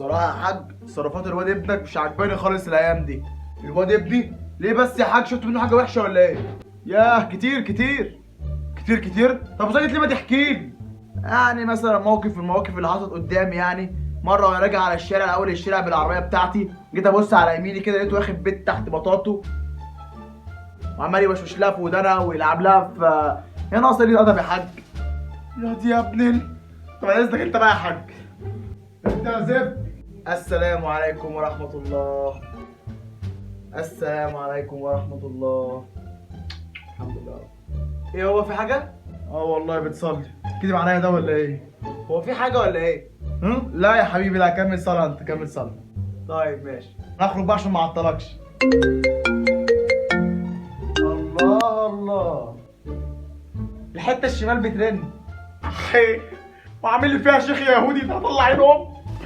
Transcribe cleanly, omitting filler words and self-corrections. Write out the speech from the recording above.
الصراحه يا حاج تصرفات الواد ابنك مش عاجباني خالص الايام دي. الواد ابني ليه بس يا حاج؟ شفت منه حاجه وحشه ولا ايه؟ ياه كتير كتير كتير كتير. طب ساكت ليه؟ ما تحكي لي. يعني مثلا موقف من المواقف اللي حصلت قدامي. يعني مره وانا راجع على الشارع، اول الشارع بالعربيه بتاعتي، جيت ابص على يميني كده لقيته واخد بيت تحت بطاطه وعمال يوشوش لها في ودانها ويلعب لها في. يا ناقصه ليه الادب يا حاج؟ يا دي يا ابني. طب اذنك انت بقى يا حاج. انت يا زفت. السلام عليكم ورحمه الله. السلام عليكم ورحمه الله. الحمد لله. ايه هو في حاجه؟ اه والله بتصلي. كدب عليا ده ولا ايه؟ هو في حاجه ولا ايه؟ لا يا حبيبي، لا كمل صلاه، انت كمل صلاه. طيب ماشي، نخرج بقى عشان ما اعطلكش. الله الله، الحته الشمال بترن. وعامل لي فيها شيخ يهودي، ده هطلع عينهم.